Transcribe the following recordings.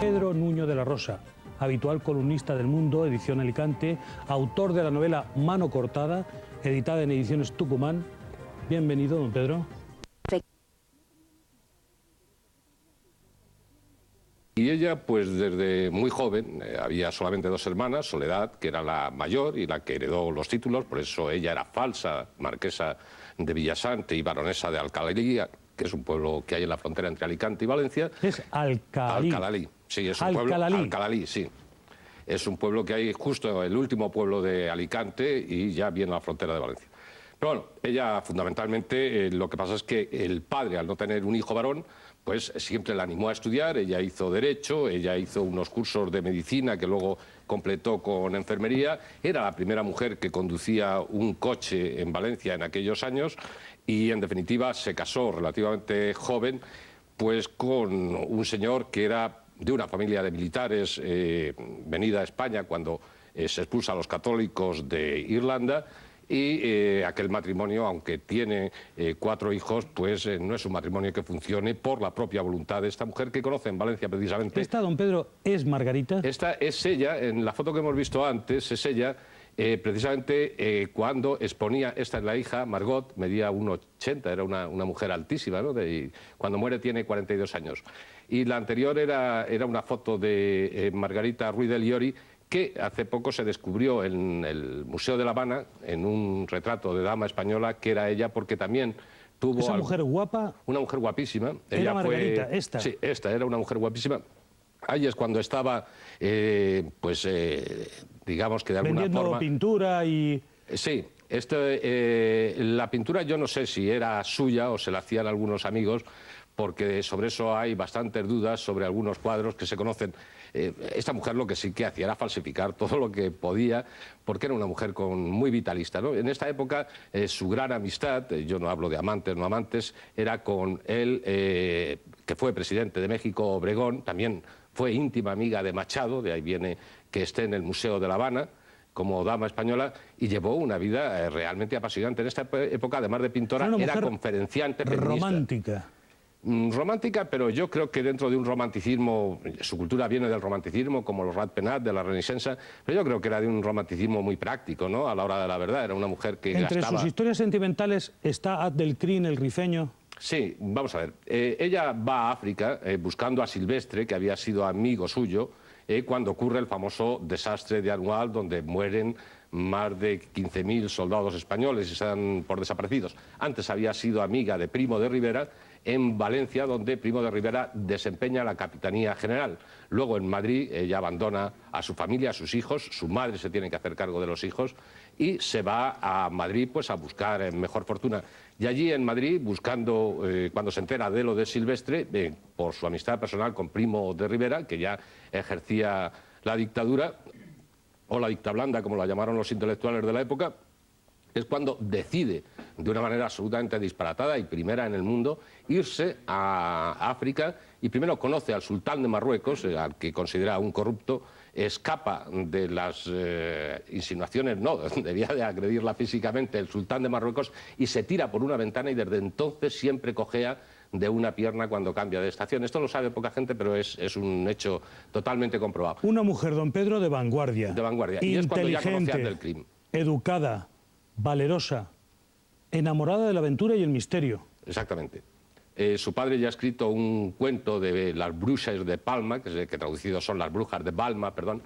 Pedro Nuño de la Rosa, habitual columnista del Mundo, edición Alicante, autor de la novela Mano cortada, editada en Ediciones Tucumán. Bienvenido, don Pedro. Y ella, pues desde muy joven, había solamente dos hermanas, Soledad, que era la mayor y la que heredó los títulos, por eso ella era falsa marquesa de Villasante y baronesa de Alcalalí, que es un pueblo que hay en la frontera entre Alicante y Valencia. Es Alcalalí. Alcalalí, sí, es un pueblo. Alcalalí, sí. Es un pueblo que hay justo el último pueblo de Alicante y ya viene a la frontera de Valencia. Pero bueno, ella fundamentalmente lo que pasa es que el padre, al no tener un hijo varón, pues siempre la animó a estudiar. Ella hizo Derecho, ella hizo unos cursos de medicina que luego completó con enfermería. Era la primera mujer que conducía un coche en Valencia en aquellos años y en definitiva se casó relativamente joven pues con un señor que era de una familia de militares venida a España cuando se expulsa a los católicos de Irlanda. Y aquel matrimonio, aunque tiene 4 hijos, pues no es un matrimonio que funcione por la propia voluntad de esta mujer que conoce en Valencia precisamente. ¿Esta, don Pedro, es Margarita? Esta es ella, en la foto que hemos visto antes, es ella precisamente cuando exponía, esta es la hija, Margot, medía 1,80, era una mujer altísima, ¿no? Cuando muere tiene 42 años. Y la anterior era una foto de Margarita Ruiz de Liori, que hace poco se descubrió en el Museo de La Habana, en un retrato de dama española, que era ella, porque también tuvo... ¿Esa mujer guapa? Una mujer guapísima. ¿Era ella Margarita, fue... esta? Sí, esta era una mujer guapísima. Ahí es cuando estaba, digamos que de alguna vendiendo forma... pintura y... Sí, la pintura yo no sé si era suya o se la hacían algunos amigos, porque sobre eso hay bastantes dudas sobre algunos cuadros que se conocen. Esta mujer lo que sí que hacía era falsificar todo lo que podía, porque era una mujer muy vitalista, ¿no? En esta época su gran amistad, yo no hablo de amantes, no amantes, era con él, que fue presidente de México, Obregón, también fue íntima amiga de Machado, de ahí viene que esté en el Museo de La Habana, como dama española, y llevó una vida realmente apasionante. En esta época, además de pintora, era conferenciante, feminista. Romántica. Romántica, pero yo creo que dentro de un romanticismo, su cultura viene del romanticismo, como los Rat Penat, de la Renaissance, pero yo creo que era de un romanticismo muy práctico, ¿no? A la hora de la verdad, era una mujer que Entre gastaba... sus historias sentimentales está Abdelkrim el Rifeño. Sí, vamos a ver. Ella va a África buscando a Silvestre, que había sido amigo suyo, cuando ocurre el famoso desastre de Anual, donde mueren más de 15.000 soldados españoles y se dan por desaparecidos. Antes había sido amiga de Primo de Rivera en Valencia, donde Primo de Rivera desempeña la capitanía general. Luego en Madrid ella abandona a su familia, a sus hijos, su madre se tiene que hacer cargo de los hijos y se va a Madrid pues a buscar mejor fortuna. Y allí en Madrid, buscando, cuando se entera de lo de Silvestre, por su amistad personal con Primo de Rivera, que ya ejercía la dictadura, o la dictablanda, como la llamaron los intelectuales de la época, es cuando decide, de una manera absolutamente disparatada y primera en el mundo, irse a África y primero conoce al sultán de Marruecos, al que considera un corrupto, escapa de las insinuaciones, no, debía de agredirla físicamente el sultán de Marruecos y se tira por una ventana y desde entonces siempre cojea de una pierna cuando cambia de estación. Esto lo sabe poca gente, pero es un hecho totalmente comprobado. Una mujer, don Pedro, de vanguardia. De vanguardia. Y es cuando ya conoce a Abdelkrim. Educada, valerosa, enamorada de la aventura y el misterio. Exactamente. Su padre ya ha escrito un cuento de las brujas de Palma, que traducido son las brujas de Balma, perdón,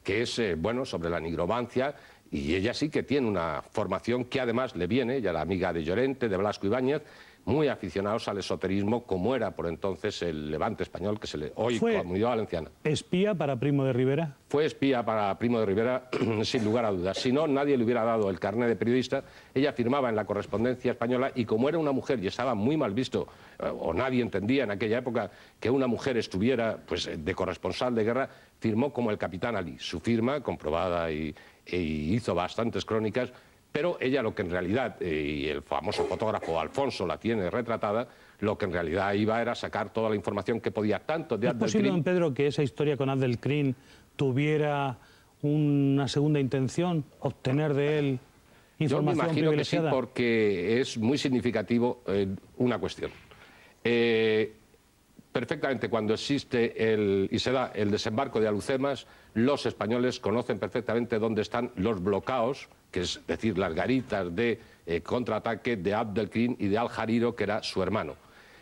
que es, bueno, sobre la nigromancia, y ella sí que tiene una formación que además le viene, ella era amiga de Llorente, de Blasco Ibáñez, muy aficionados al esoterismo, como era por entonces el Levante español, que hoy Comunidad Valenciana. ¿Fue espía para Primo de Rivera? Fue espía para Primo de Rivera, sin lugar a dudas. Si no, nadie le hubiera dado el carné de periodista. Ella firmaba en la Correspondencia Española y como era una mujer y estaba muy mal visto, o nadie entendía en aquella época que una mujer estuviera pues, de corresponsal de guerra, firmó como el Capitán Ali. Su firma, comprobada y hizo bastantes crónicas, pero ella lo que en realidad, y el famoso fotógrafo Alfonso la tiene retratada, lo que en realidad iba era sacar toda la información que podía, tanto de Abdelkrim... ¿Es posible, don Pedro, que esa historia con Abdelkrim tuviera una segunda intención, obtener de él información privilegiada? Yo me imagino que sí, porque es muy significativo una cuestión. perfectamente cuando existe y se da el desembarco de Alhucemas, los españoles conocen perfectamente dónde están los bloqueos, que es decir, las garitas de contraataque de Abd el-Krim y de Al-Jariro, que era su hermano.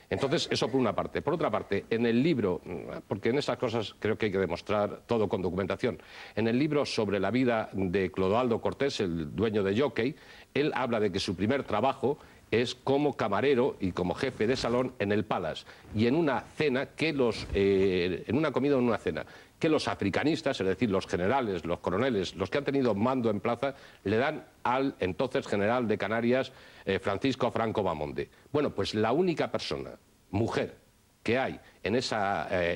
Entonces, eso por una parte. Por otra parte, en el libro, porque en estas cosas creo que hay que demostrar todo con documentación, en el libro sobre la vida de Clodoaldo Cortés, el dueño de Jockey, él habla de que su primer trabajo es como camarero y como jefe de salón en el Palace, y en una cena en una comida o en una cena, que los africanistas, es decir, los generales, los coroneles, los que han tenido mando en plaza, le dan al entonces general de Canarias, Francisco Franco Bamonde. Bueno, pues la única persona, mujer, que hay en ese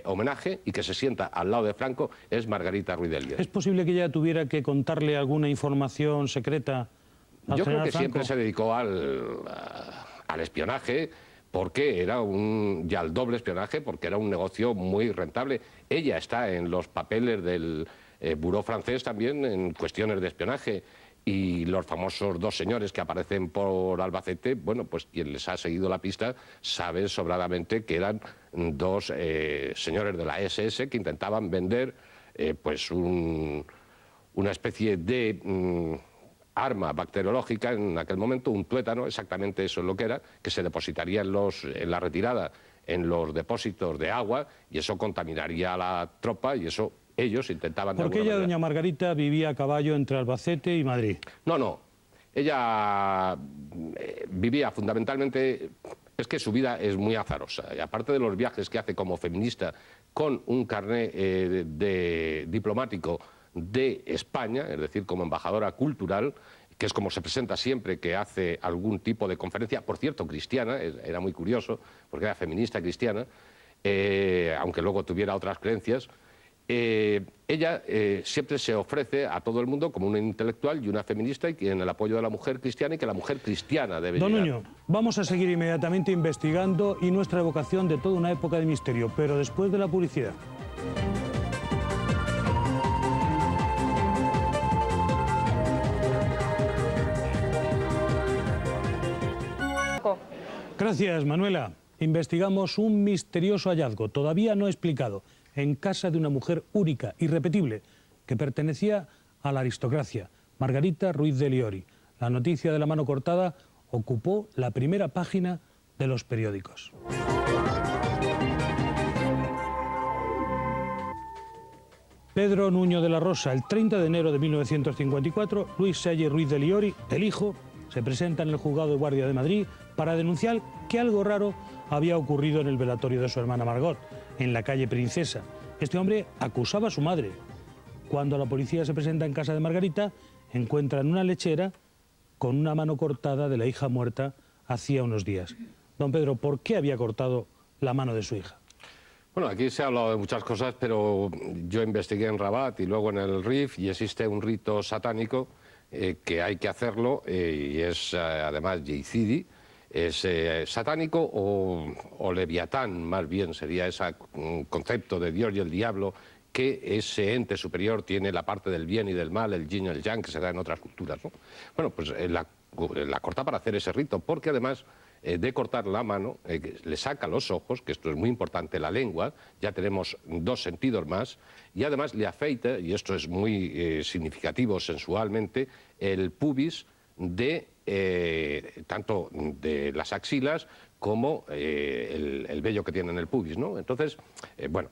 homenaje y que se sienta al lado de Franco es Margarita Ruiz de Liori. ¿Es posible que ella tuviera que contarle alguna información secreta al Yo creo que Franco? siempre se dedicó al espionaje, porque era ya el doble espionaje, porque era un negocio muy rentable. Ella está en los papeles del Buró francés también en cuestiones de espionaje, y los famosos dos señores que aparecen por Albacete, bueno, pues quien les ha seguido la pista sabe sobradamente que eran dos señores de la SS que intentaban vender pues una especie de arma bacteriológica en aquel momento, un tuétano, exactamente eso es lo que era, que se depositaría en la retirada, en los depósitos de agua, y eso contaminaría a la tropa, y eso ellos intentaban... ¿Por qué ella, doña Margarita, vivía a caballo entre Albacete y Madrid? No. Ella vivía fundamentalmente... Es que su vida es muy azarosa, y aparte de los viajes que hace como feminista con un carné diplomático de España, es decir, como embajadora cultural, que es como se presenta siempre que hace algún tipo de conferencia, por cierto, cristiana, era muy curioso, porque era feminista cristiana, aunque luego tuviera otras creencias. Ella siempre se ofrece a todo el mundo como una intelectual y una feminista, y en el apoyo de la mujer cristiana, y que la mujer cristiana debe llegar. Don Nuño, vamos a seguir inmediatamente investigando y nuestra evocación de toda una época de misterio, pero después de la publicidad. Gracias, Manuela. Investigamos un misterioso hallazgo, todavía no explicado, en casa de una mujer única, irrepetible, que pertenecía a la aristocracia, Margarita Ruiz de Liori. La noticia de la mano cortada ocupó la primera página de los periódicos. Pedro Nuño de la Rosa, el 30 de enero de 1954, Luis Selle Ruiz de Liori, el hijo, se presenta en el juzgado de guardia de Madrid para denunciar que algo raro había ocurrido en el velatorio de su hermana Margot, en la calle Princesa. Este hombre acusaba a su madre. Cuando la policía se presenta en casa de Margarita, encuentran una lechera con una mano cortada de la hija muerta hacía unos días. Don Pedro, ¿por qué había cortado la mano de su hija? Bueno, aquí se ha hablado de muchas cosas, pero yo investigué en Rabat y luego en el Rif, y existe un rito satánico que hay que hacerlo, y es además yeizidi, es satánico o leviatán, más bien sería ese concepto de Dios y el diablo, que ese ente superior tiene la parte del bien y del mal, el yin y el yang, que se da en otras culturas, ¿no? Bueno, pues la corta para hacer ese rito, porque además de cortar la mano, le saca los ojos, que esto es muy importante, la lengua, ya tenemos dos sentidos más, y además le afeita, y esto es muy significativo sensualmente, el pubis tanto de las axilas como el vello que tiene en el pubis, ¿no? Entonces, bueno,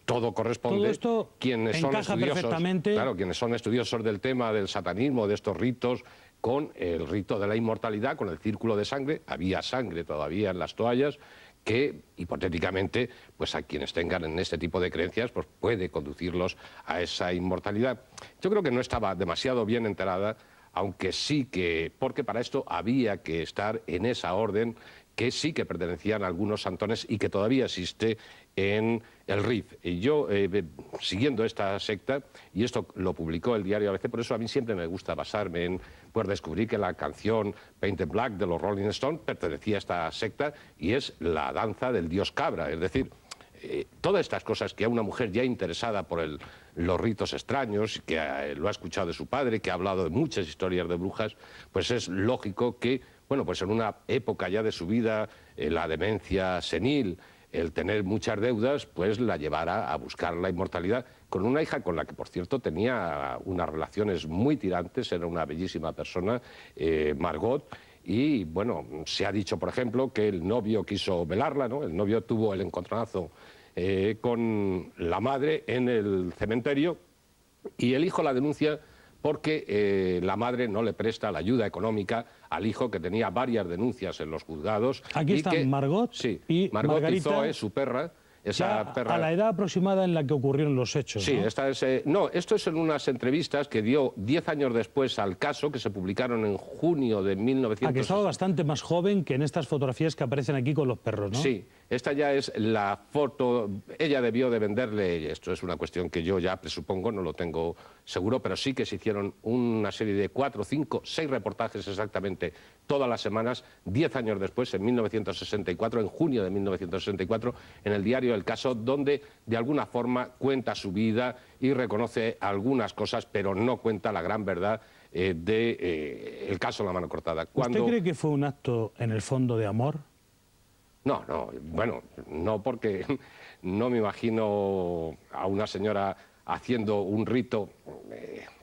todo corresponde. Todo esto quienes son estudiosos, perfectamente. claro, quienes son estudiosos del tema del satanismo, de estos ritos, con el rito de la inmortalidad, con el círculo de sangre, había sangre todavía en las toallas, que hipotéticamente, pues a quienes tengan en este tipo de creencias, pues puede conducirlos a esa inmortalidad. Yo creo que no estaba demasiado bien enterada, aunque sí que, porque para esto había que estar en esa orden, que sí que pertenecían a algunos santones y que todavía existe en el Rif. Y yo, siguiendo esta secta, y esto lo publicó el diario ABC, por eso a mí siempre me gusta basarme en, pues descubrí que la canción Painted Black de los Rolling Stones pertenecía a esta secta, y es la danza del dios cabra, es decir, todas estas cosas que a una mujer ya interesada por los ritos extraños, que lo ha escuchado de su padre, que ha hablado de muchas historias de brujas, pues es lógico que, bueno, pues en una época ya de su vida, la demencia senil, el tener muchas deudas pues la llevara a buscar la inmortalidad con una hija con la que, por cierto, tenía unas relaciones muy tirantes, era una bellísima persona, Margot, y bueno, se ha dicho, por ejemplo, que el novio quiso velarla, ¿no? El novio tuvo el encontronazo con la madre en el cementerio y el hijo la denuncia porque la madre no le presta la ayuda económica al hijo, que tenía varias denuncias en los juzgados. Aquí están Margot y Margot Margarita. Tizoe, su perra. Esa perra... A la edad aproximada en la que ocurrieron los hechos, Sí, ¿no? esto es en unas entrevistas que dio 10 años después al caso, que se publicaron en junio de 1960. Que estaba bastante más joven que en estas fotografías que aparecen aquí con los perros, ¿no? Sí, esta ya es la foto. Ella debió de venderle, esto es una cuestión que yo ya presupongo, no lo tengo seguro, pero sí que se hicieron una serie de 4, 5, 6 reportajes exactamente todas las semanas, 10 años después, en 1964, en junio de 1964, en el diario El Caso, donde de alguna forma cuenta su vida y reconoce algunas cosas, pero no cuenta la gran verdad del caso La Mano Cortada. ¿Usted cree que fue un acto en el fondo de amor? No, bueno, no, porque no me imagino a una señora haciendo un rito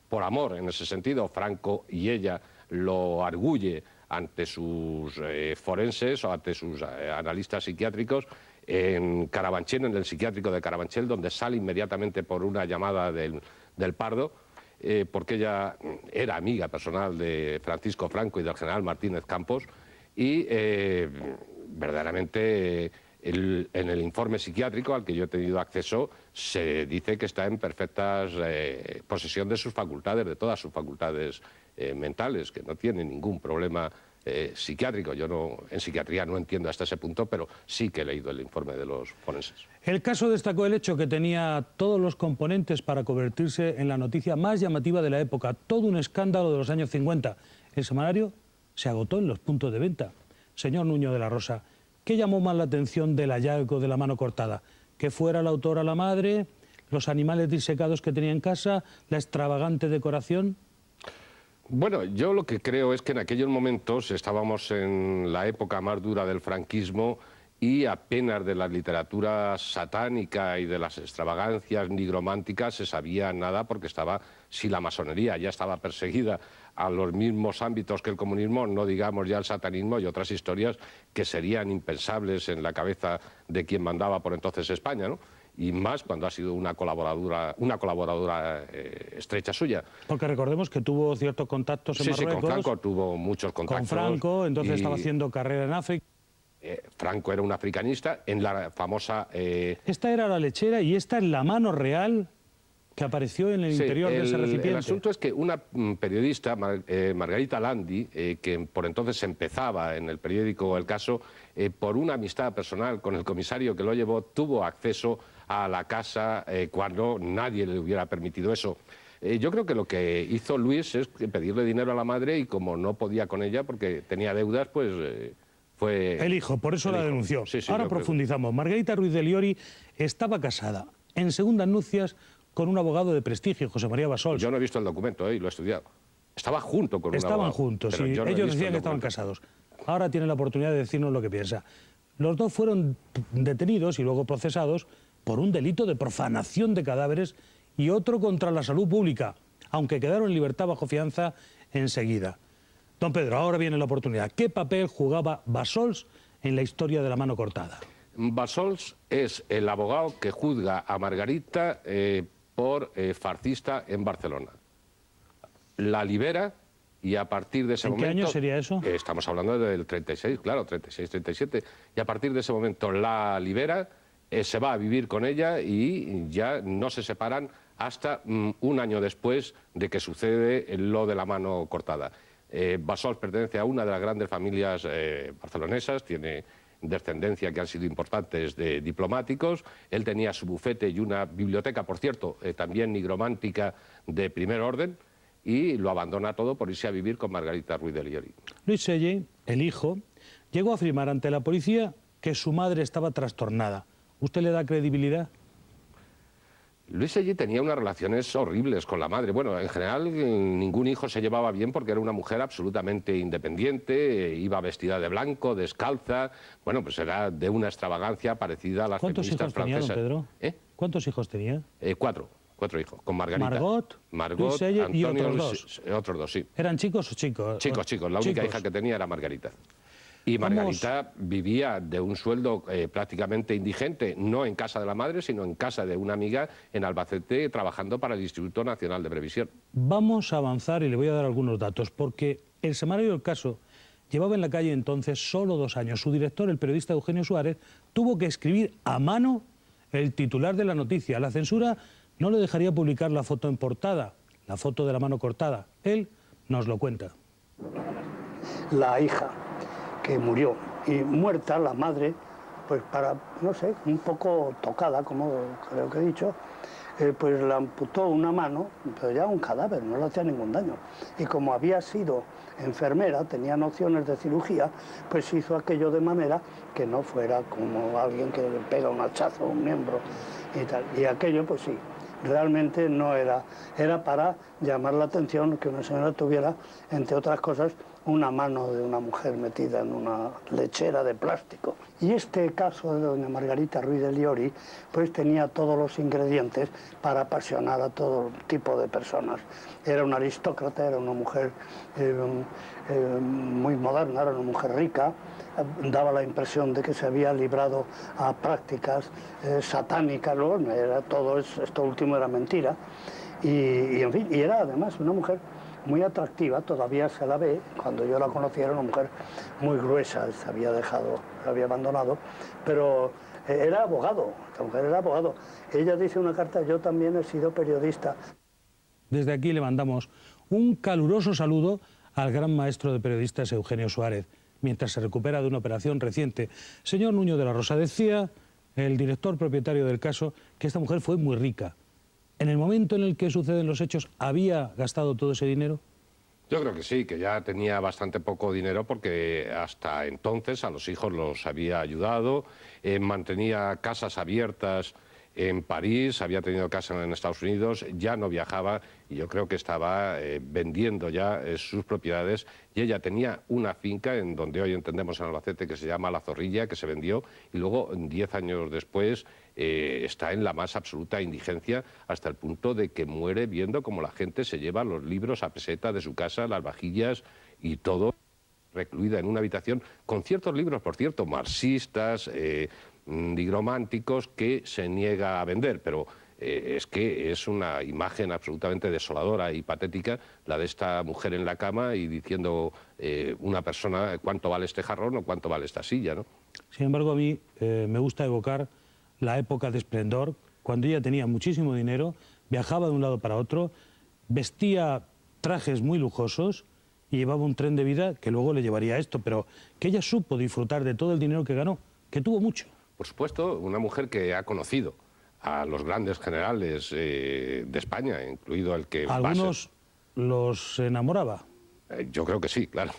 por amor, en ese sentido. Franco y ella lo arguye ante sus forenses o ante sus analistas psiquiátricos en Carabanchel, en el psiquiátrico de Carabanchel, donde sale inmediatamente por una llamada del Pardo, porque ella era amiga personal de Francisco Franco y del general Martínez Campos, y verdaderamente en el informe psiquiátrico al que yo he tenido acceso se dice que está en perfecta posesión de sus facultades, de todas sus facultades mentales, que no tiene ningún problema psiquiátrico. Yo en psiquiatría no entiendo hasta ese punto, pero sí que he leído el informe de los forenses. El caso destacó el hecho que tenía todos los componentes para convertirse en la noticia más llamativa de la época, todo un escándalo de los años 50. El semanario se agotó en los puntos de venta. Señor Nuño de la Rosa, ¿qué llamó más la atención del hallazgo de La Mano Cortada? ¿Que fuera la autora la madre, los animales disecados que tenía en casa, la extravagante decoración? Bueno, yo lo que creo es que en aquellos momentos estábamos en la época más dura del franquismo y apenas de la literatura satánica y de las extravagancias nigrománticas se sabía nada, porque si la masonería ya estaba perseguida a los mismos ámbitos que el comunismo, no digamos ya el satanismo y otras historias que serían impensables en la cabeza de quien mandaba por entonces España, ¿no? Y más cuando ha sido una colaboradora estrecha suya. Porque recordemos que tuvo ciertos contactos en Marruecos. Sí, con Franco tuvo muchos contactos. Con Franco, entonces estaba haciendo carrera en África. Franco era un africanista en la famosa... Esta era la lechera y esta es la mano real que apareció en el interior de ese recipiente. El asunto es que una periodista, Margarita Landi, que por entonces empezaba en el periódico El Caso, por una amistad personal con el comisario que lo llevó, tuvo acceso a la casa cuando nadie le hubiera permitido eso. Yo creo que lo que hizo Luis es pedirle dinero a la madre y como no podía con ella porque tenía deudas, pues... fue el hijo, por eso la denunció. Sí, ahora profundizamos. Margarita Ruiz de Liori estaba casada en segundas nupcias con un abogado de prestigio, José María Bassols. Yo no he visto el documento y lo he estudiado. Estaba junto con un abogado. Estaban juntos, sí. Ellos decían que estaban casados. Ahora tiene la oportunidad de decirnos lo que piensa. Los dos fueron detenidos y luego procesados por un delito de profanación de cadáveres y otro contra la salud pública, aunque quedaron en libertad bajo fianza enseguida. Don Pedro, ahora viene la oportunidad. ¿Qué papel jugaba Bassols en la historia de La Mano Cortada? Bassols es el abogado que juzga a Margarita por fascista en Barcelona. La libera y a partir de ese momento... ¿En qué año sería eso? Estamos hablando del 36, claro, 36, 37. Y a partir de ese momento la libera, se va a vivir con ella y ya no se separan hasta un año después de que sucede lo de La Mano Cortada. Bassols pertenece a una de las grandes familias barcelonesas, tiene descendencia que han sido importantes de diplomáticos. Él tenía su bufete y una biblioteca, por cierto, también nigromántica de primer orden, y lo abandona todo por irse a vivir con Margarita Ruiz de Liori. Luis Selle, el hijo, llegó a afirmar ante la policía que su madre estaba trastornada. ¿Usted le da credibilidad? Luis Sellí tenía unas relaciones horribles con la madre. Bueno, en general ningún hijo se llevaba bien porque era una mujer absolutamente independiente, iba vestida de blanco, descalza. Bueno, pues era de una extravagancia parecida a las feministas francesas. ¿Cuántos hijos tenía, don Pedro? ¿Cuántos hijos tenía? Cuatro hijos, con Margarita. Margot, Luis Sellí y otros dos. Otros dos, sí. ¿Eran chicos o chicos? Chicos. La única hija que tenía era Margarita. Y Margarita vivía de un sueldo prácticamente indigente, no en casa de la madre, sino en casa de una amiga en Albacete, trabajando para el Instituto Nacional de Previsión. Vamos a avanzar y le voy a dar algunos datos, porque el semanario del caso llevaba en la calle entonces solo 2 años. Su director, el periodista Eugenio Suárez, tuvo que escribir a mano el titular de la noticia. La censura no le dejaría publicar la foto en portada, la foto de la mano cortada. Él nos lo cuenta. La hija que murió, y muerta la madre, pues no sé, un poco tocada, como creo que he dicho, pues le amputó una mano, pero ya un cadáver, no le hacía ningún daño. Y como había sido enfermera, tenía nociones de cirugía, pues hizo aquello de manera que no fuera como alguien que le pega un hachazo a un miembro y tal. Y aquello, pues sí, realmente no era para llamar la atención que una señora tuviera, entre otras cosas, una mano de una mujer metida en una lechera de plástico. Y este caso de doña Margarita Ruiz de Liori, pues tenía todos los ingredientes para apasionar a todo tipo de personas. Era una aristócrata, era una mujer muy moderna, era una mujer rica, daba la impresión de que se había librado a prácticas satánicas, ¿no? Esto último era mentira, y en fin, y era además una mujer muy atractiva, todavía se la ve. Cuando yo la conocí era una mujer muy gruesa, se había abandonado, pero era abogado, esta mujer era abogado. Ella dice en una carta: yo también he sido periodista. Desde aquí le mandamos un caluroso saludo al gran maestro de periodistas Eugenio Suárez, mientras se recupera de una operación reciente. Señor Nuño de la Rosa, decía el director propietario del caso que esta mujer fue muy rica. ¿En el momento en el que suceden los hechos había gastado todo ese dinero? Yo creo que sí, que ya tenía bastante poco dinero porque hasta entonces a los hijos los había ayudado, mantenía casas abiertas en París, había tenido casa en Estados Unidos, ya no viajaba y yo creo que estaba vendiendo ya sus propiedades, y ella tenía una finca en donde hoy entendemos en Albacete que se llama La Zorrilla, que se vendió, y luego 10 años después está en la más absoluta indigencia, hasta el punto de que muere viendo cómo la gente se lleva los libros a peseta de su casa, las vajillas y todo, recluida en una habitación con ciertos libros, por cierto, marxistas, nigrománticos, que se niega a vender, pero es que es una imagen absolutamente desoladora y patética la de esta mujer en la cama y diciendo una persona cuánto vale este jarrón o cuánto vale esta silla, ¿no? Sin embargo, a mí me gusta evocar la época de esplendor, cuando ella tenía muchísimo dinero, viajaba de un lado para otro, vestía trajes muy lujosos y llevaba un tren de vida que luego le llevaría a esto, pero que ella supo disfrutar de todo el dinero que ganó, que tuvo mucho. Por supuesto, una mujer que ha conocido a los grandes generales de España, incluido el que... ¿Algunos los enamoraba? Yo creo que sí, claro.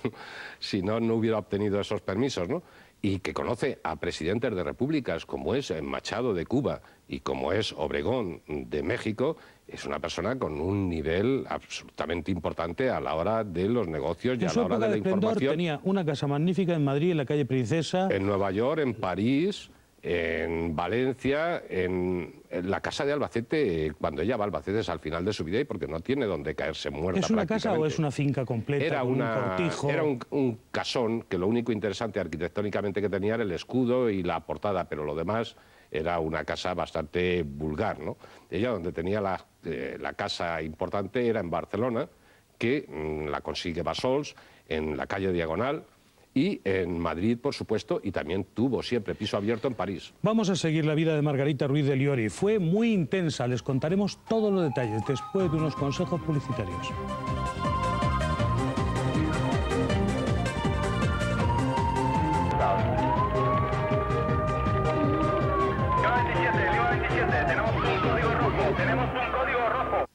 Si no, no hubiera obtenido esos permisos, ¿no? Y que conoce a presidentes de repúblicas como es Machado de Cuba y como es Obregón de México, es una persona con un nivel absolutamente importante a la hora de los negocios y a la hora de la información. Tenía una casa magnífica en Madrid, en la calle Princesa. En Nueva York, en París, en Valencia, en la casa de Albacete. Cuando ella va a Albacete es al final de su vida y porque no tiene donde caerse muerta. ¿Es una casa o es una finca completa? Era un cortijo. Era un casón que lo único interesante arquitectónicamente que tenía era el escudo y la portada, pero lo demás era una casa bastante vulgar, ¿no? Ella donde tenía la casa importante era en Barcelona, que la consigue Bassols, en la calle Diagonal, y en Madrid, por supuesto, y también tuvo siempre piso abierto en París. Vamos a seguir la vida de Margarita Ruiz de Liori. Fue muy intensa, les contaremos todos los detalles después de unos consejos publicitarios. Tenemos un código rojo.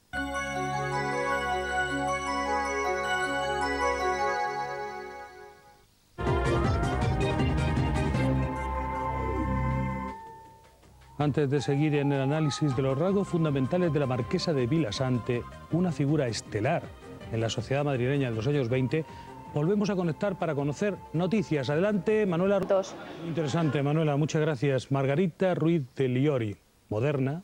Antes de seguir en el análisis de los rasgos fundamentales de la marquesa de Vilasante, una figura estelar en la sociedad madrileña de los años 20, volvemos a conectar para conocer noticias. Adelante, Manuela. Muy interesante, Manuela, muchas gracias. Margarita Ruiz de Liori, moderna,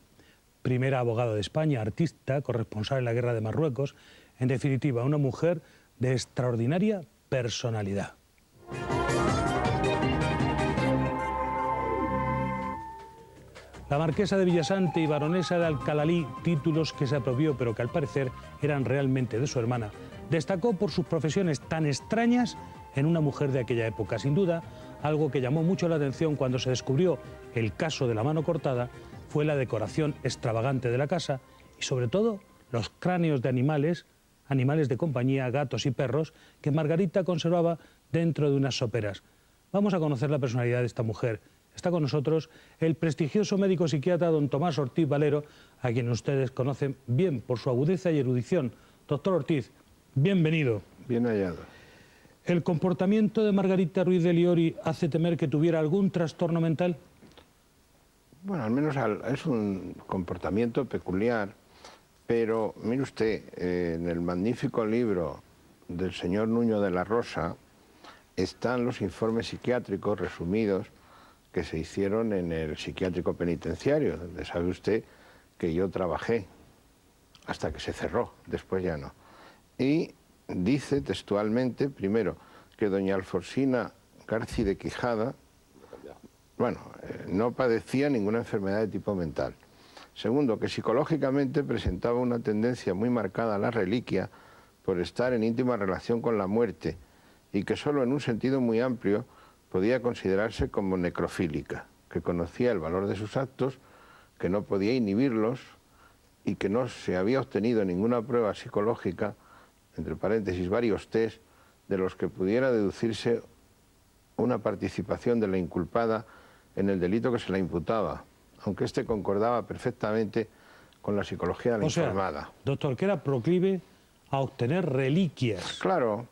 primera abogada de España, artista, corresponsal en la Guerra de Marruecos, en definitiva, una mujer de extraordinaria personalidad. La marquesa de Vilasante y baronesa de Alcalalí, títulos que se apropió pero que al parecer eran realmente de su hermana, destacó por sus profesiones tan extrañas en una mujer de aquella época. Sin duda, algo que llamó mucho la atención cuando se descubrió el caso de la mano cortada fue la decoración extravagante de la casa y sobre todo los cráneos de animales de compañía, gatos y perros, que Margarita conservaba dentro de unas soperas. Vamos a conocer la personalidad de esta mujer. Está con nosotros el prestigioso médico psiquiatra don Tomás Ortiz Valero, a quien ustedes conocen bien por su agudeza y erudición. Doctor Ortiz, bienvenido. Bien hallado. ¿El comportamiento de Margarita Ruiz de Liori hace temer que tuviera algún trastorno mental? Bueno, al menos es un comportamiento peculiar, pero mire usted, en el magnífico libro del señor Nuño de la Rosa están los informes psiquiátricos resumidos que se hicieron en el psiquiátrico penitenciario, donde sabe usted que yo trabajé hasta que se cerró, después ya no. Y dice textualmente, primero, que doña Alfonsina Garci de Quijada, bueno, no padecía ninguna enfermedad de tipo mental. Segundo, que psicológicamente presentaba una tendencia muy marcada a la reliquia por estar en íntima relación con la muerte y que solo en un sentido muy amplio podía considerarse como necrofílica, que conocía el valor de sus actos, que no podía inhibirlos y que no se había obtenido ninguna prueba psicológica, entre paréntesis varios test, de los que pudiera deducirse una participación de la inculpada en el delito que se la imputaba, aunque este concordaba perfectamente con la psicología de la informada. Doctor, que era proclive a obtener reliquias. Claro.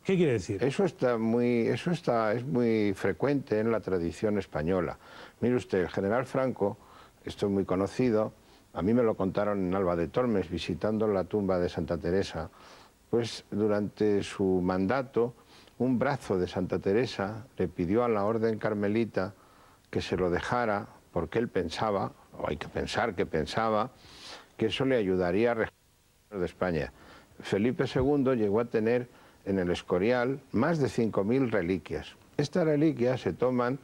¿Qué quiere decir? Eso es muy frecuente en la tradición española. Mire usted, el general Franco, esto es muy conocido, a mí me lo contaron en Alba de Tormes, visitando la tumba de Santa Teresa, pues durante su mandato, un brazo de Santa Teresa le pidió a la orden carmelita que se lo dejara, porque él pensaba, o hay que pensar que pensaba, que eso le ayudaría a regir de España. Felipe II llegó a tener en el Escorial más de 5.000 reliquias. Estas reliquias se toman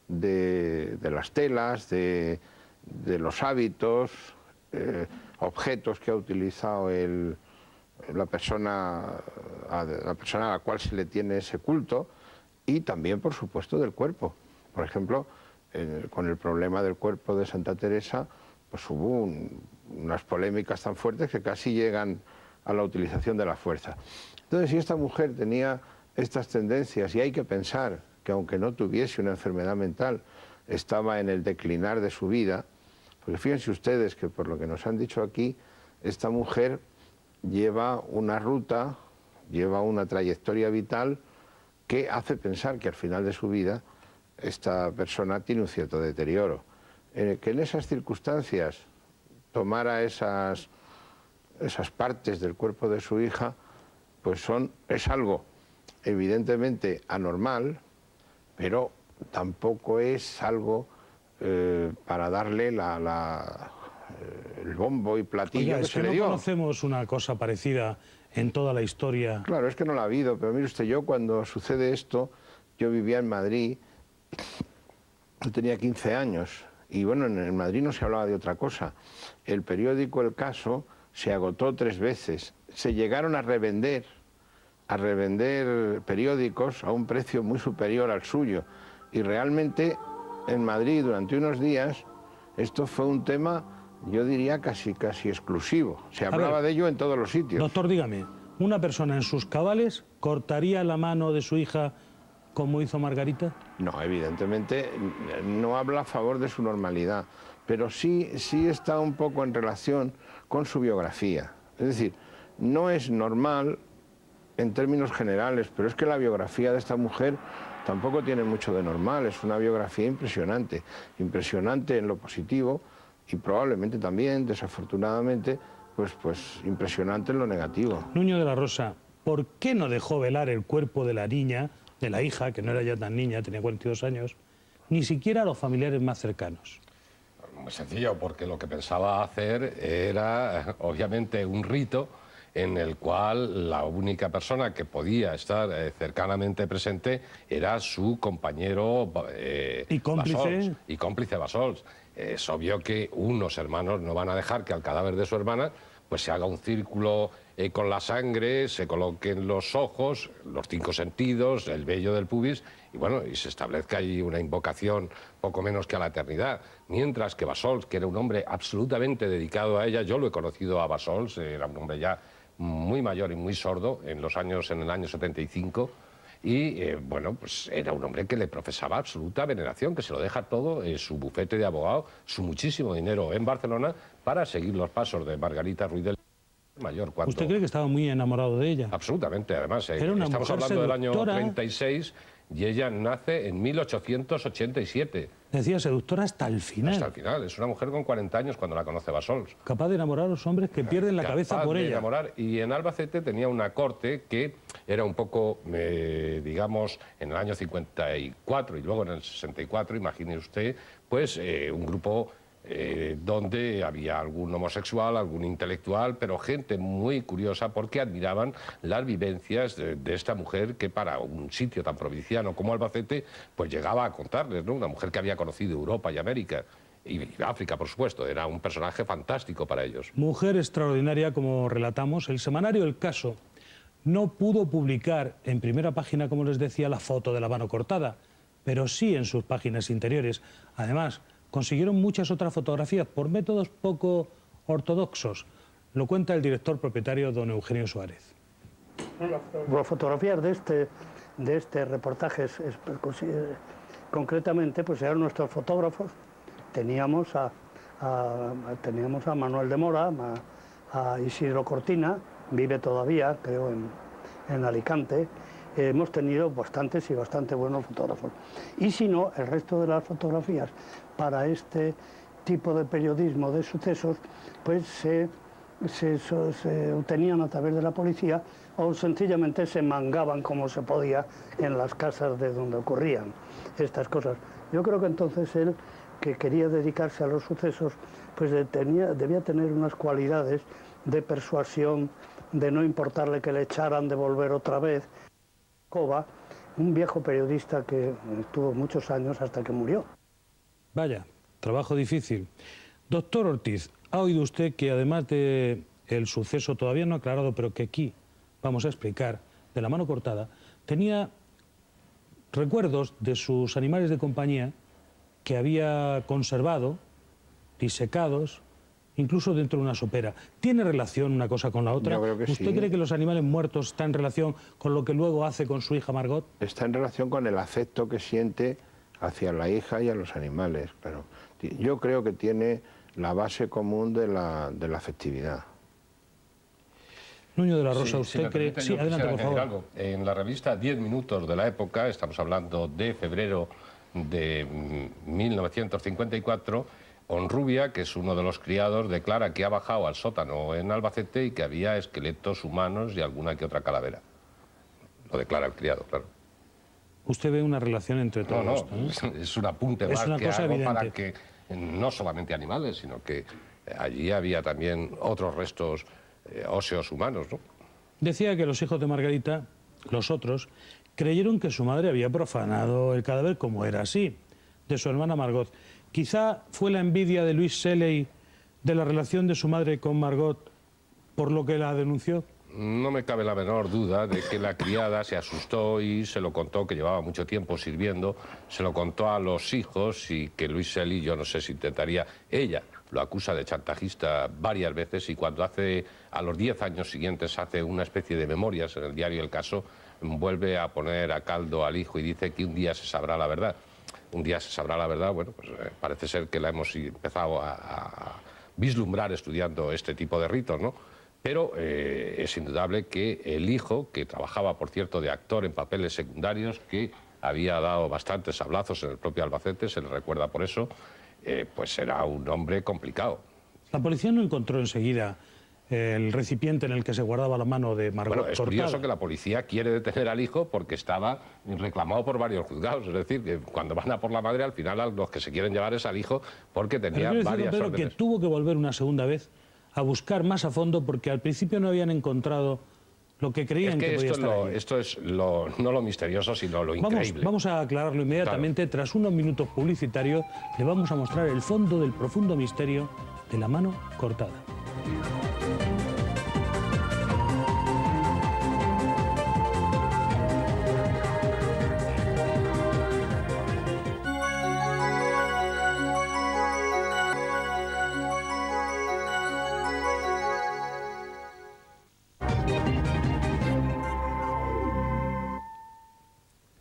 de las telas, de los hábitos, objetos que ha utilizado la persona a la cual se le tiene ese culto, y también, por supuesto, del cuerpo. Por ejemplo, con el problema del cuerpo de Santa Teresa, pues hubo unas polémicas tan fuertes que casi llegan a la utilización de la fuerza. Entonces, si esta mujer tenía estas tendencias, y hay que pensar que aunque no tuviese una enfermedad mental, estaba en el declinar de su vida, porque fíjense ustedes que por lo que nos han dicho aquí, esta mujer lleva una ruta, lleva una trayectoria vital que hace pensar que al final de su vida esta persona tiene un cierto deterioro. Que en esas circunstancias tomara esas partes del cuerpo de su hija, pues es algo evidentemente anormal, pero tampoco es algo para darle el bombo y platillo. Oiga, que se le dio. No conocemos una cosa parecida en toda la historia. Claro, es que no la ha habido, pero mire usted, yo cuando sucede esto, yo vivía en Madrid, yo tenía 15 años, y bueno, en Madrid no se hablaba de otra cosa. El periódico El Caso se agotó 3 veces, se llegaron a revender periódicos a un precio muy superior al suyo, y realmente en Madrid durante unos días esto fue un tema, yo diría casi exclusivo, se hablaba de ello en todos los sitios. Doctor, dígame, ¿una persona en sus cabales cortaría la mano de su hija como hizo Margarita? No, evidentemente no habla a favor de su normalidad, pero sí está un poco en relación con su biografía. Es decir, no es normal en términos generales, pero es que la biografía de esta mujer tampoco tiene mucho de normal, es una biografía impresionante, impresionante en lo positivo y probablemente también, desafortunadamente, pues impresionante en lo negativo. Nuño de la Rosa, ¿por qué no dejó velar el cuerpo de la niña, de la hija, que no era ya tan niña, tenía 42 años, ni siquiera a los familiares más cercanos? Muy sencillo, porque lo que pensaba hacer era, obviamente, un rito en el cual la única persona que podía estar cercanamente presente era su compañero ¿Y cómplice? Bassols, y cómplice Bassols. Es obvio que unos hermanos no van a dejar que al cadáver de su hermana pues se haga un círculo con la sangre, se coloquen los ojos, los 5 sentidos, el vello del pubis, y bueno, y se establezca allí una invocación poco menos que a la eternidad. Mientras que Bassols, que era un hombre absolutamente dedicado a ella, yo lo he conocido a Bassols, era un hombre ya muy mayor y muy sordo en el año 75, y bueno, pues era un hombre que le profesaba absoluta veneración, que se lo deja todo, su bufete de abogado, su muchísimo dinero en Barcelona, para seguir los pasos de Margarita Ruiz del Mayor. ¿Usted cree que estaba muy enamorado de ella? Absolutamente, además. Era una estamos mujer hablando del año seductora. 36 y ella nace en 1887. Decía seductora hasta el final. Hasta el final. Es una mujer con 40 años cuando la conoce Bassols. Capaz de enamorar a los hombres que pierden la cabeza por ella. Enamorar. Y en Albacete tenía una corte que era un poco, digamos, en el año 54 y luego en el 64, imagine usted, pues un grupo donde había algún homosexual, algún intelectual, pero gente muy curiosa porque admiraban las vivencias de esta mujer que para un sitio tan provinciano como Albacete pues llegaba a contarles, ¿no? Una mujer que había conocido Europa y América y África, por supuesto. Era un personaje fantástico para ellos. Mujer extraordinaria, como relatamos. El semanario El Caso no pudo publicar en primera página, como les decía, la foto de la mano cortada, pero sí en sus páginas interiores. Además, consiguieron muchas otras fotografías por métodos poco ortodoxos. Lo cuenta el director propietario, don Eugenio Suárez. Las fotografías de este reportaje, concretamente, pues eran nuestros fotógrafos. Teníamos a Manuel de Mora, a Isidro Cortina, vive todavía, creo, en Alicante. Hemos tenido bastantes y bastante buenos fotógrafos. Y si no, el resto de las fotografías para este tipo de periodismo de sucesos, pues se obtenían a través de la policía o sencillamente se mangaban como se podía en las casas de donde ocurrían estas cosas. Yo creo que entonces él, que quería dedicarse a los sucesos, pues debía tener unas cualidades de persuasión, de no importarle que le echaran de volver otra vez. Un viejo periodista que estuvo muchos años hasta que murió. Vaya, trabajo difícil. Doctor Ortiz, ¿ha oído usted que además del suceso todavía no aclarado, pero que aquí vamos a explicar, de la mano cortada, tenía recuerdos de sus animales de compañía que había conservado, disecados, incluso dentro de una sopera? ¿Tiene relación una cosa con la otra? Yo creo que ¿Usted sí. cree que los animales muertos están en relación con lo que luego hace con su hija Margot? Está en relación con el afecto que siente hacia la hija y a los animales, claro. Yo creo que tiene la base común de la afectividad. Nuño de la Rosa, Sí, ¿usted si me cree? permite, Sí, yo adelante, por quisiera favor. añadir algo. En la revista 10 Minutos de la época, estamos hablando de febrero de 1954, Honrubia, que es uno de los criados, declara que ha bajado al sótano en Albacete y que había esqueletos humanos y alguna que otra calavera. Lo declara el criado, claro. Usted ve una relación entre todo No, esto, ¿no? es un apunte Es más una que cosa hago evidente. para que no solamente animales, sino que allí había también otros restos óseos humanos, ¿no? Decía que los hijos de Margarita, los otros, creyeron que su madre había profanado el cadáver, como era así, de su hermana Margot. Quizá fue la envidia de Luis Shelley de la relación de su madre con Margot por lo que la denunció. No me cabe la menor duda de que la criada se asustó y se lo contó, que llevaba mucho tiempo sirviendo, se lo contó a los hijos y que Luis Shelley, yo no sé si intentaría, ella lo acusa de chantajista varias veces y cuando a los 10 años siguientes hace una especie de memorias en el diario El Caso, vuelve a poner a caldo al hijo y dice que un día se sabrá la verdad. Un día se sabrá la verdad, bueno, pues parece ser que la hemos empezado a vislumbrar estudiando este tipo de ritos, ¿no? Pero es indudable que el hijo, que trabajaba, por cierto, de actor en papeles secundarios, que había dado bastantes sablazos en el propio Albacete, se le recuerda por eso, pues era un hombre complicado. La policía no encontró enseguida el recipiente en el que se guardaba la mano de Margot Bueno, es Cortada. curioso que la policía quiere detener al hijo porque estaba reclamado por varios juzgados. Es decir, que cuando van a por la madre, al final a los que se quieren llevar es al hijo porque tenía varias Pero órdenes. que tuvo que volver una segunda vez a buscar más a fondo porque al principio no habían encontrado lo que creían que podía estar ahí. Esto es no lo misterioso, sino lo increíble. Vamos a aclararlo inmediatamente. Claro. Tras unos minutos publicitarios, le vamos a mostrar el fondo del profundo misterio de la mano cortada.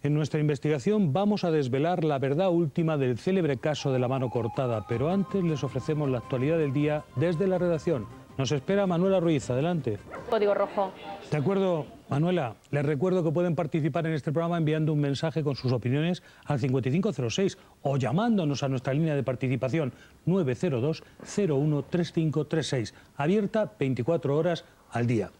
En nuestra investigación vamos a desvelar la verdad última del célebre caso de la mano cortada, pero antes les ofrecemos la actualidad del día desde la redacción. Nos espera Manuela Ruiz, adelante. Código rojo. De acuerdo, Manuela, les recuerdo que pueden participar en este programa enviando un mensaje con sus opiniones al 5506 o llamándonos a nuestra línea de participación 902-013536, abierta 24 horas al día.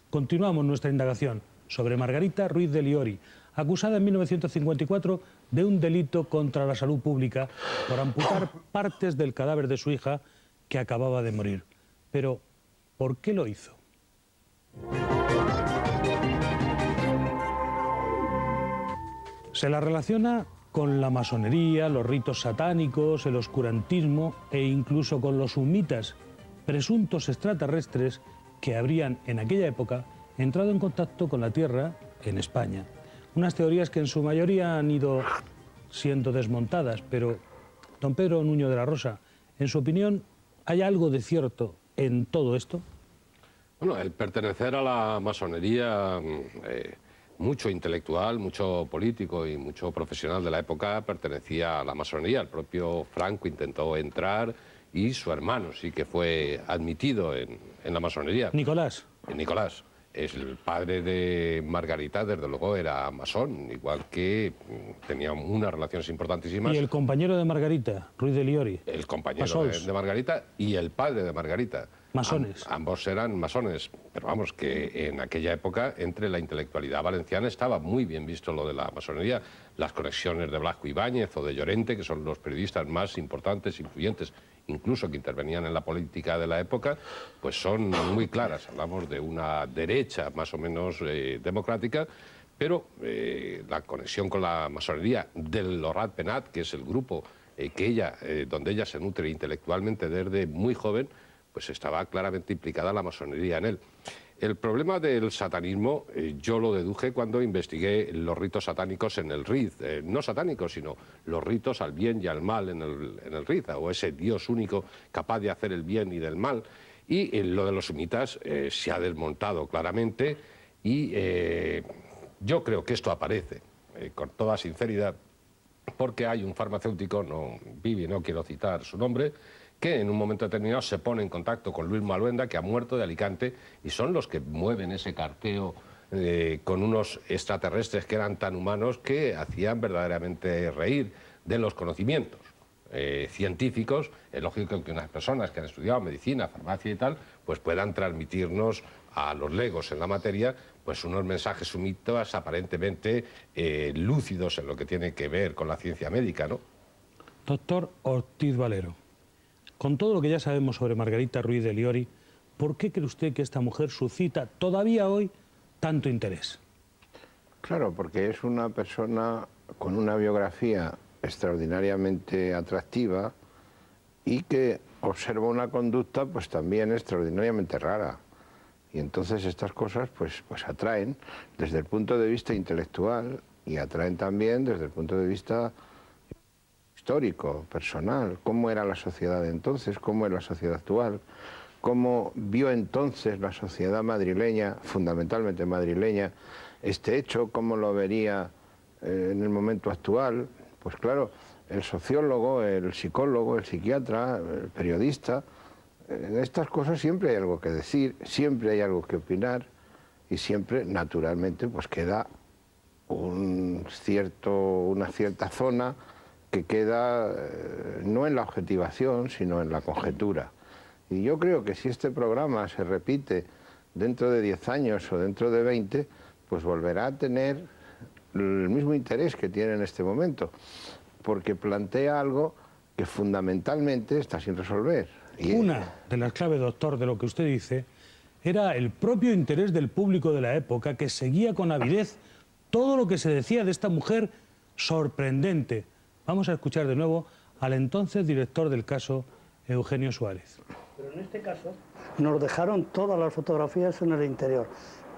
Continuamos nuestra indagación sobre Margarita Ruiz de Liori, acusada en 1954 de un delito contra la salud pública por amputar partes del cadáver de su hija que acababa de morir. Pero, ¿por qué lo hizo? Se la relaciona con la masonería, los ritos satánicos, el oscurantismo e incluso con los humitas, presuntos extraterrestres que habrían en aquella época entrado en contacto con la Tierra en España. Unas teorías que en su mayoría han ido siendo desmontadas, pero, don Pedro Nuño de la Rosa, en su opinión, ¿hay algo de cierto en todo esto? Bueno, el pertenecer a la masonería, mucho intelectual, mucho político y mucho profesional de la época pertenecía a la masonería. El propio Franco intentó entrar y su hermano sí que fue admitido en la masonería. Nicolás. Nicolás. Es el padre de Margarita, desde luego era masón, igual que tenía unas relaciones importantísimas. ¿Y el compañero de Margarita, Ruiz de Liori? El compañero de Margarita y el padre de Margarita. Masones. Ambos eran masones, pero vamos, que en aquella época entre la intelectualidad valenciana estaba muy bien visto lo de la masonería. Las conexiones de Blasco Ibáñez o de Llorente, que son los periodistas más importantes, influyentes, incluso que intervenían en la política de la época, pues son muy claras. Hablamos de una derecha más o menos democrática, pero la conexión con la masonería del Lorat Penat, que es el grupo donde ella se nutre intelectualmente desde muy joven, pues estaba claramente implicada la masonería en él. El problema del satanismo yo lo deduje cuando investigué los ritos satánicos en el Riz, no satánicos, sino los ritos al bien y al mal en el Riz, o ese Dios único capaz de hacer el bien y del mal. Y lo de los sumitas se ha desmontado claramente y yo creo que esto aparece, con toda sinceridad, porque hay un farmacéutico, no quiero citar su nombre, que en un momento determinado se pone en contacto con Luis Maluenda, que ha muerto de Alicante, y son los que mueven ese carteo con unos extraterrestres que eran tan humanos que hacían verdaderamente reír de los conocimientos científicos. Es lógico que unas personas que han estudiado medicina, farmacia y tal, pues puedan transmitirnos a los legos en la materia pues unos mensajes sumitas aparentemente lúcidos en lo que tiene que ver con la ciencia médica, ¿no? Doctor Ortiz Valero, con todo lo que ya sabemos sobre Margarita Ruiz de Liori, ¿por qué cree usted que esta mujer suscita todavía hoy tanto interés? Claro, porque es una persona con una biografía extraordinariamente atractiva y que observa una conducta pues también extraordinariamente rara. Y entonces estas cosas pues atraen desde el punto de vista intelectual y atraen también desde el punto de vista histórico, personal, cómo era la sociedad de entonces, cómo es la sociedad actual, cómo vio entonces la sociedad madrileña, fundamentalmente madrileña, este hecho, cómo lo vería en el momento actual. Pues claro, el sociólogo, el psicólogo, el psiquiatra, el periodista, en estas cosas siempre hay algo que decir, siempre hay algo que opinar y siempre, naturalmente, pues queda un una cierta zona que queda no en la objetivación, sino en la conjetura. Y yo creo que si este programa se repite dentro de 10 años o dentro de 20, pues volverá a tener el mismo interés que tiene en este momento, porque plantea algo que fundamentalmente está sin resolver. Y una de las claves, doctor, de lo que usted dice, era el propio interés del público de la época, que seguía con avidez todo lo que se decía de esta mujer sorprendente. Vamos a escuchar de nuevo al entonces director del caso, Eugenio Suárez. Pero en este caso nos dejaron todas las fotografías en el interior,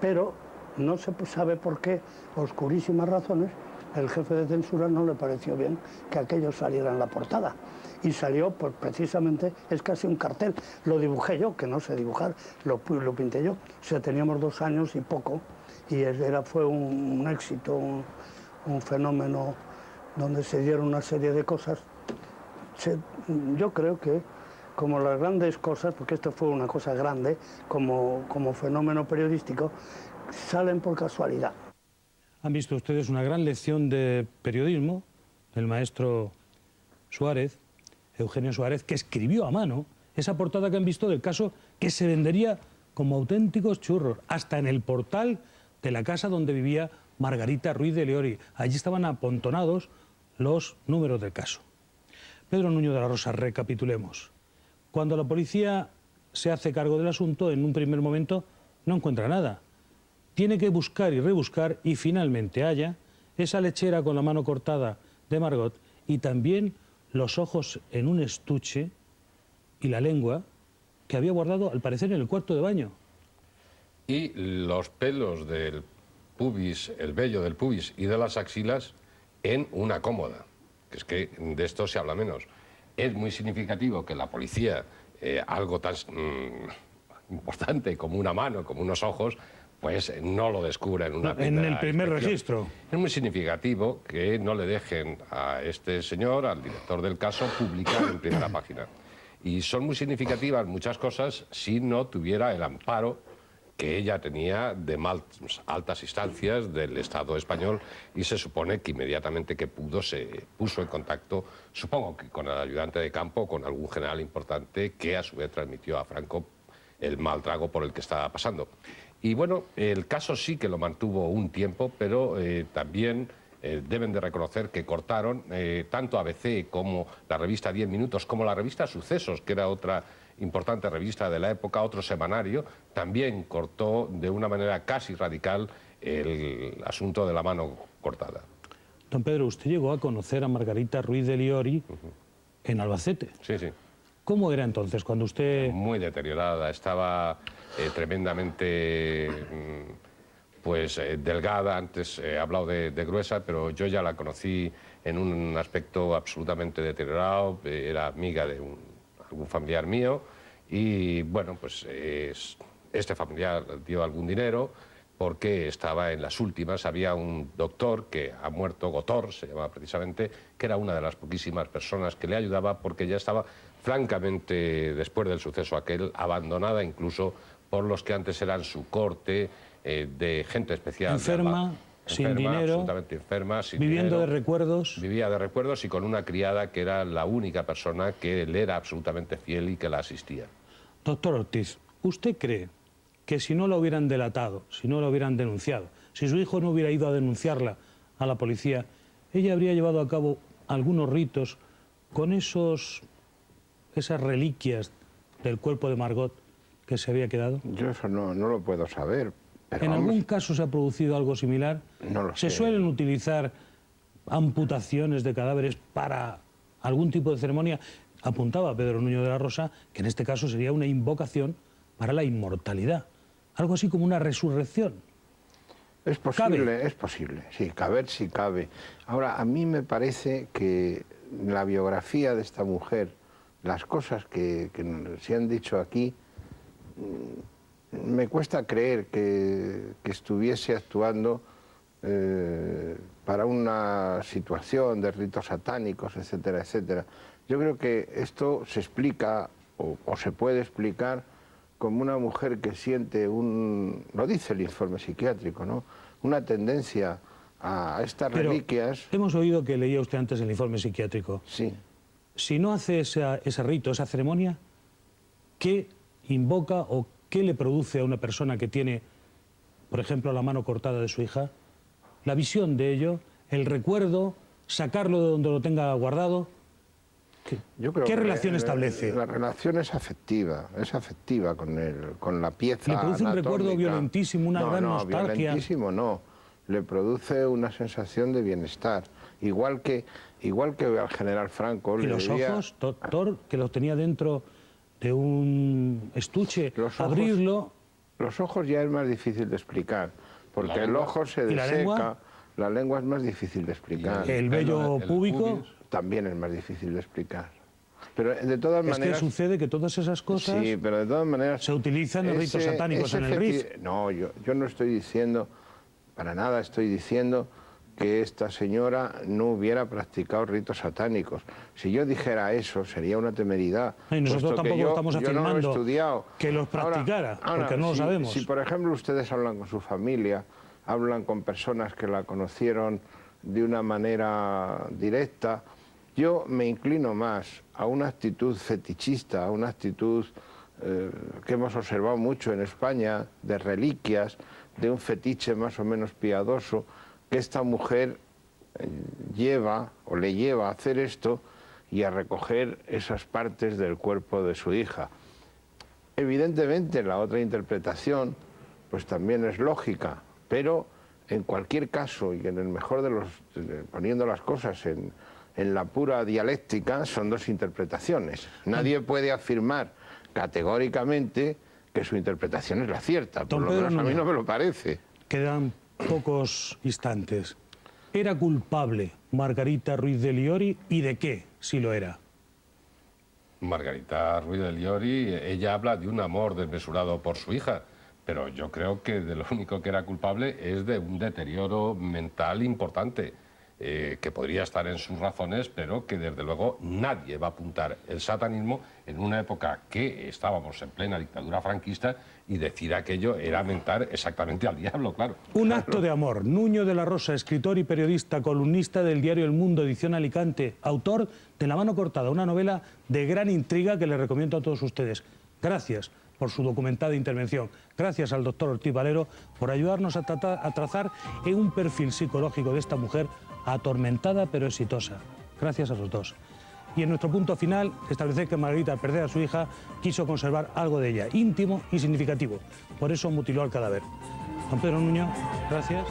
pero no se sabe por qué, oscurísimas razones, el jefe de censura no le pareció bien que aquello saliera en la portada. Y salió, pues precisamente, es casi un cartel. Lo dibujé yo, que no sé dibujar, lo pinté yo. O sea, teníamos 2 años y poco, y fue un éxito, un fenómeno donde se dieron una serie de cosas. Yo creo que, como las grandes cosas, porque esto fue una cosa grande, como fenómeno periodístico, salen por casualidad. Han visto ustedes una gran lección de periodismo del maestro Suárez, Eugenio Suárez, que escribió a mano esa portada que han visto del caso, que se vendería como auténticos churros, hasta en el portal de la casa donde vivía Margarita Ruiz de Liori. Allí estaban apontonados los números del caso. Pedro Nuño de la Rosa, recapitulemos. Cuando la policía se hace cargo del asunto, en un primer momento no encuentra nada. Tiene que buscar y rebuscar y finalmente halla esa lechera con la mano cortada de Margot y también los ojos en un estuche y la lengua que había guardado, al parecer, en el cuarto de baño. Y los pelos del pubis, el vello del pubis y de las axilas en una cómoda, que es que de esto se habla menos. Es muy significativo que la policía, algo tan importante como una mano, como unos ojos, pues no lo descubra en una en el primer inspección. registro. Es muy significativo que no le dejen a este señor, al director del caso, publicar en primera página. Y son muy significativas muchas cosas si no tuviera el amparo que ella tenía de altas instancias del Estado español, y se supone que inmediatamente que pudo se puso en contacto, supongo que con el ayudante de campo, con algún general importante que a su vez transmitió a Franco el mal trago por el que estaba pasando. Y bueno, el caso sí que lo mantuvo un tiempo, pero también deben de reconocer que cortaron tanto ABC como la revista 10 Minutos, como la revista Sucesos, que era otra importante revista de la época, otro semanario, también cortó de una manera casi radical el asunto de la mano cortada. Don Pedro, usted llegó a conocer a Margarita Ruiz de Liori en Albacete. Sí, sí. ¿Cómo era entonces cuando usted...? Muy deteriorada, estaba tremendamente delgada. Antes he hablado de gruesa, pero yo ya la conocí en un aspecto absolutamente deteriorado. Era amiga de algún familiar mío y bueno, pues este familiar dio algún dinero porque estaba en las últimas. Había un doctor que ha muerto, Gotor se llamaba precisamente, que era una de las poquísimas personas que le ayudaba porque ya estaba francamente, después del suceso aquel, abandonada incluso por los que antes eran su corte, de gente especial. Enferma, sin dinero, absolutamente enferma, sin viviendo dinero, de recuerdos. Vivía de recuerdos y con una criada que era la única persona que le era absolutamente fiel y que la asistía. Doctor Ortiz, ¿usted cree que si no la hubieran delatado, si no la hubieran denunciado, si su hijo no hubiera ido a denunciarla a la policía, ella habría llevado a cabo algunos ritos con esas reliquias del cuerpo de Margot que se había quedado? Yo eso no lo puedo saber. Pero ¿En vamos, algún caso se ha producido algo similar? No lo sé. ¿Se suelen utilizar amputaciones de cadáveres para algún tipo de ceremonia? Apuntaba Pedro Nuño de la Rosa que en este caso sería una invocación para la inmortalidad. Algo así como una resurrección. Es posible, ¿Cabe? es posible, sí, caber sí cabe. Ahora, a mí me parece que la biografía de esta mujer, las cosas que se han dicho aquí, me cuesta creer que estuviese actuando para una situación de ritos satánicos, etcétera, etcétera. Yo creo que esto se explica o se puede explicar como una mujer que siente lo dice el informe psiquiátrico, ¿no?, una tendencia a estas Pero reliquias. hemos oído que leía usted antes el informe psiquiátrico. Sí. Si no hace ese rito, esa ceremonia, ¿qué invoca o qué le produce a una persona que tiene, por ejemplo, la mano cortada de su hija? La visión de ello, el recuerdo, sacarlo de donde lo tenga guardado. Yo creo ¿Qué que relación establece? La relación es afectiva con la pieza ¿Le produce un recuerdo anatómica. violentísimo, una gran nostalgia? Violentísimo no. Le produce una sensación de bienestar. Igual que al general Franco. ¿Y los ojos, doctor, que los tenía dentro de un estuche, abrirlo? Los ojos ya es más difícil de explicar, porque el ojo se deseca. La lengua es más difícil de explicar. ¿El vello púbico? También es más difícil de explicar. Pero de todas maneras... Es que sucede que todas esas cosas... Sí, pero de todas maneras... Se utilizan en ritos satánicos en el RIF. No, yo no estoy diciendo, para nada estoy diciendo que esta señora no hubiera practicado ritos satánicos. Si yo dijera eso, sería una temeridad. Y nosotros tampoco estamos afirmando no lo he estudiado. Que los practicara, porque no lo sabemos. Si, por ejemplo, ustedes hablan con su familia, hablan con personas que la conocieron de una manera directa, yo me inclino más a una actitud fetichista, a una actitud que hemos observado mucho en España, de reliquias, de un fetiche más o menos piadoso, que esta mujer lleva o le lleva a hacer esto y a recoger esas partes del cuerpo de su hija. Evidentemente la otra interpretación pues también es lógica, pero en cualquier caso, y en el mejor de los, poniendo las cosas en la pura dialéctica, son dos interpretaciones. Nadie puede afirmar categóricamente que su interpretación es la cierta, por lo menos a mí no me lo parece. Quedan pocos instantes. ¿Era culpable Margarita Ruiz de Liori y de qué, si lo era? Margarita Ruiz de Liori, ella habla de un amor desmesurado por su hija, pero yo creo que de lo único que era culpable es de un deterioro mental importante, que podría estar en sus razones, pero que desde luego nadie va a apuntar el satanismo en una época que estábamos en plena dictadura franquista y decir aquello era mentar exactamente al diablo, claro. Un acto de amor. Nuño de la Rosa, escritor y periodista, columnista del diario El Mundo, edición Alicante, autor de La mano cortada, una novela de gran intriga que les recomiendo a todos ustedes. Gracias por su documentada intervención. Gracias al doctor Ortiz Valero por ayudarnos a trazar un perfil psicológico de esta mujer atormentada pero exitosa. Gracias a los dos. Y en nuestro punto final, establecer que Margarita, al perder a su hija, quiso conservar algo de ella, íntimo y significativo. Por eso mutiló al cadáver. Don Pedro Nuño, gracias.